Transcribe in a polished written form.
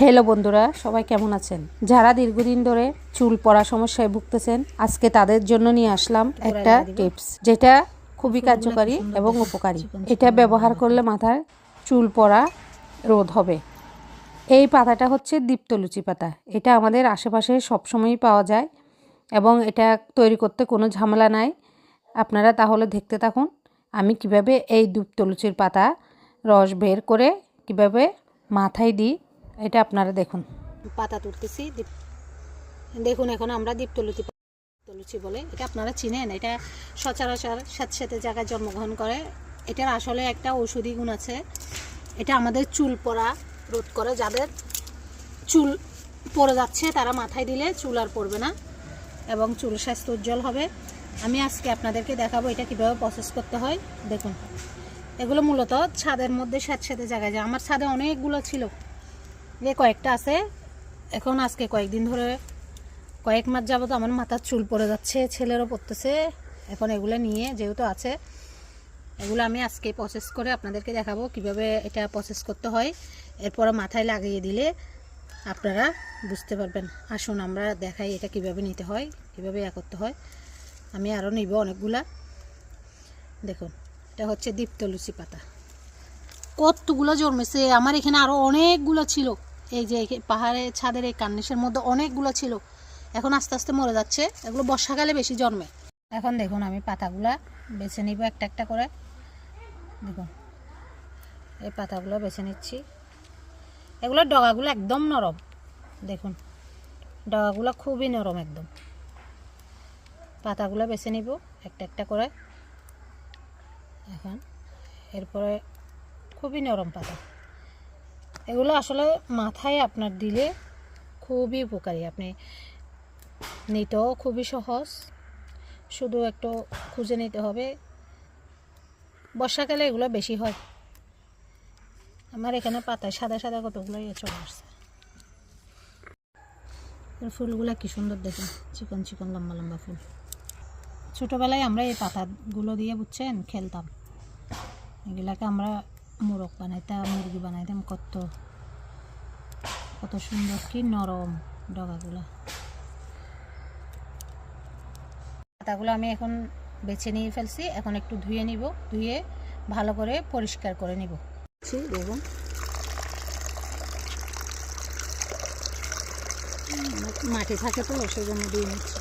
Hello বন্ধুরা, সবাই কেমন আছেন? যারা দীর্ঘদিন ধরে চুল পড়া সমস্যায় ভুগতেছেন, আজকে তাদের জন্য নিয়ে আসলাম একটা টিপস, যেটা খুবই কার্যকারী এবং উপকারী। এটা ব্যবহার করলে মাথার চুল পড়া রোধ হবে। এই পাতাটা হচ্ছে দীপ্তলুচি পাতা। এটা আমাদের আশেপাশে সবসময়ই পাওয়া যায় এবং এটা তৈরি করতে কোনো ঝামেলা নাই। আপনারা তাহলে দেখতে থাকুন আমি কিভাবে এই দীপ্তলুচির পাতা রস বের করে কিভাবে মাথায় দিই। এটা আপনারা দেখুন। পাতা তুলতেছি। দেখুন, এখন আমরা দীপ্তলুচি বলে এটা আপনারা চিনেন। এটা সচরাচর স্যাঁতস্যাঁতে জায়গায় জন্মগ্রহণ করে। এটার আসলে একটা ঔষধি গুণ আছে। এটা আমাদের চুল পড়া রোধ করে। যাদের চুল পড়ে যাচ্ছে তারা মাথায় দিলে চুল আর পড়বে না এবং চুল স্বাস্থ্য উজ্জ্বল হবে। আমি আজকে আপনাদেরকে দেখাবো এটা কীভাবে প্রসেস করতে হয়। দেখুন, এগুলো মূলত ছাদের মধ্যে স্যাঁতস্যাঁতে জায়গায় যায়। আমার ছাদে অনেকগুলো ছিল, যে কয়েকটা আছে। এখন আজকে কয়েকদিন ধরে কয়েক মাস যাবত আমার মাথার চুল পড়ে যাচ্ছে, ছেলেরও পড়তেছে। এখন এগুলো নিয়ে যেহেতু আছে, এগুলো আমি আজকে প্রসেস করে আপনাদেরকে দেখাবো কিভাবে এটা প্রসেস করতে হয়। এরপরে মাথায় লাগিয়ে দিলে আপনারা বুঝতে পারবেন। আসুন আমরা দেখাই এটা কিভাবে নিতে হয়, কিভাবে করতে হয়। আমি আরও নিব অনেকগুলা। দেখুন, এটা হচ্ছে দীপ্তলুচি পাতা। কতগুলো জন্মেছে আমার এখানে, আরও অনেকগুলো ছিল। এই যে পাহাড়ে ছাদের এই কার্নিশের মধ্যে অনেকগুলো ছিল, এখন আস্তে আস্তে মরে যাচ্ছে। এগুলো বর্ষাকালে বেশি জন্মে। এখন দেখুন আমি পাতাগুলা বেছে নিব একটা একটা করে। দেখুন, এই পাতাগুলো বেছে নিচ্ছি। এগুলোর ডগাগুলো একদম নরম। দেখুন, ডগাগুলো খুবই নরম একদম। পাতাগুলো বেছে নিব একটা একটা করে। এখন এরপরে খুবই নরম পাতা। এগুলো আসলে মাথায় আপনার দিলে খুবই উপকারী। আপনি নিতেও খুবই সহজ, শুধু একটু খুঁজে নিতে হবে। বর্ষাকালে এগুলো বেশি হয়। আমার এখানে পাতায় সাদা সাদা কতগুলো চলে আসছে। ফুলগুলো কি সুন্দর, দেখুন, চিকন চিকন লম্বা লম্বা ফুল। ছোটোবেলায় আমরা এই পাতাগুলো দিয়ে বুঝছেন খেলতাম। এগুলাকে আমরা মোরগ বানাইতাম, মুরগি বানাইতাম। কত কত সুন্দর, কি নরম ডগাগুলো। পাতাগুলো আমি এখন বেছে নিয়ে ফেলছি। এখন একটু ধুয়ে নিব, ধুয়ে ভালো করে পরিষ্কার করে নিব। দেখুন, মাটি থাকে তো সেই জন্য দিয়ে নিচ্ছি।